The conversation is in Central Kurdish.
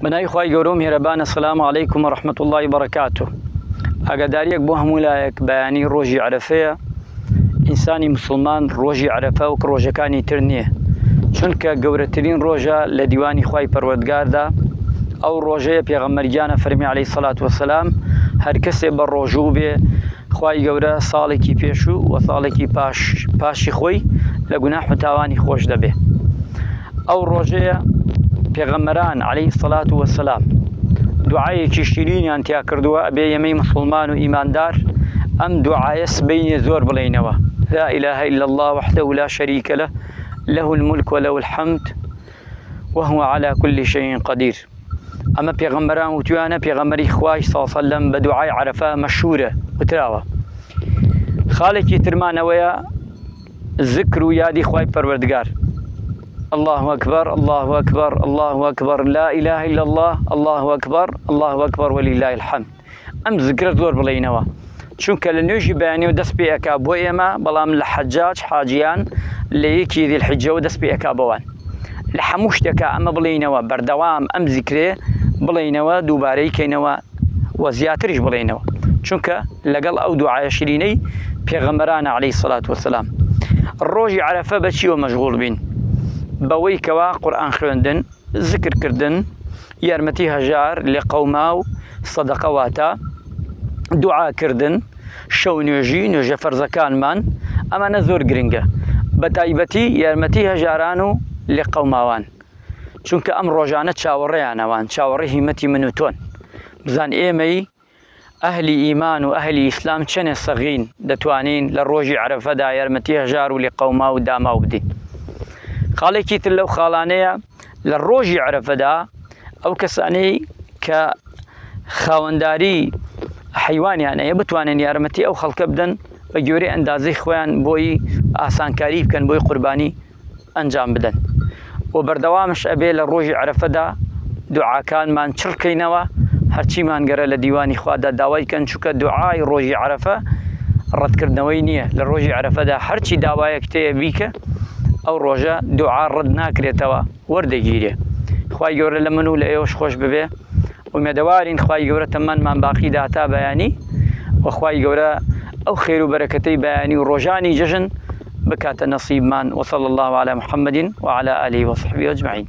بنای خوای گەورە و میهرەبان، السلام علیکم و رحمة الله وبرکاته. ئاگاداریەک بۆ هەموو لایەک بەیانی ڕۆژی عەرەفەیە. ئینسانی مسلمان ڕۆژی عەرەفە وەک ڕۆژەکانی تر نییە، چونکە گەورەترین ڕۆژە لە دیوانی خوای پەروەردگاردا. ئەو ڕۆژەیە پێغەمبەرگیانە فەرمی عەلەیهی سەڵات وەسەلام هەر کەسێ بە ڕۆژوو بێ خوای گەورە ساڵێکی پێشوو و ساڵێکی پاشی خۆی لە گوناح و تاوانی خۆش دەبێ. ئەو ڕۆژەیە پێغەمبەران عەلەیهی سەڵات وەسەلام دوعایەکی شیرینیان تیا کردووە، ئەبێ ئێمەی مسلمان و ئیماندار ئەم دوعایە سبەینێ زۆر بڵێینەوە: لا إله إلا الله وحده لا شريك له له الملك وله الحمد وهو على كل شيء قدير. ئەمە پێغەمبەران وتویانە، پێغەمبەری خوای صلی الله علیه و سلم بە دوعای عەرەفە مەشهورە وتراوە. خاڵێکی ترمانەوەیە ذکر و یادی خوای پەروەردگار. الله أكبر الله أكبر الله أكبر لا إله إلا الله الله أكبر الله أكبر ولله الحمد. ئەم ذکرە زۆر بڵێینەوە، چونکە لە نوێژی بەیانی و دەست پێ ئەکا بۆ ئێمە، بەڵام لە حەجاج حاجیان لە یەکی ذی الحیجەوە دەست پێ ئەکا بەوان. لە هەموو شتێکە ئەمە بڵێینەوە، بەردەوام ئەم ذیکرێ بڵێینەوە، دووبارەی کەینەوە و زیاتریش بڵێینەوە، چونکە لەگەڵ ئەو دوعایە شیرینەی پێغەمبەرانە عەلەیهی سەڵات وەسەلام. ڕۆژی عەرەفە بە چیوە مەشغوڵ بین؟ بەوەی کەوا قورئان خوێندن، ذکرکردن، یارمەتی هەژار لێ قەوما و سەدەقە واتە دوعاکردن، شەو نوێژە فەرزەکانمان، ئەمانە زۆر گرنگە، بە تایبەتی یارمەتی هەژاران و لێ قەوماوان، چونکە ئەم ڕۆژانە چاوەڕێیانەوان، چاوەڕێی هیمەتی من و تۆن. بزان ئێمەی ئەهلی ئیمان و ئەهلی ئیسلام چەنێ سەغین دەتوانین لە ڕۆژی عەرەفەدا یارمەتی هەژار و لێ قەوما و داماو بدەین. خاڵێکی تر لەو خاڵانەیە لە ڕۆژی عەرەفەدا ئەو کەسانەی کە خاوەنداری حەیوانیان هەیە بتوانن یارمەتی ئەو خەڵکە بدەن بە گوێرەی ئەندازەی خۆیان، بۆی ئاسانکاری بکەن، بۆی قوربانی ئەنجام بدەن. و بەردەوامش ئەبێ لە ڕۆژی عەرەفەدا دوعاکانمان چڕکەینەوە، هەرچیمان گەرە لە دیوانی خوادا داوای کەن، چونکە دوعای ڕۆژی عەرەفە ڕەتکردنەوەی نییە. لە ڕۆژی عەرەفەدا هەرچی داوایەک تەیە بیکە، ئەو ڕۆژە دوعا ڕەت ناکرێتەوە، وەردەگیرێ. خوای گەورە لە من و لە ئێوەش خۆش ببێ. ومێدەوارین خوای گەورە تەمەنمان باقی داتا بەیانی، و خوای گەورە ئەو خێر و بەرەکەتەی بەیانی و ڕۆژانی جەژن بکاتە نەسیبمان. وصلى الله على محمد وعلى آله وصحبه أجمعين.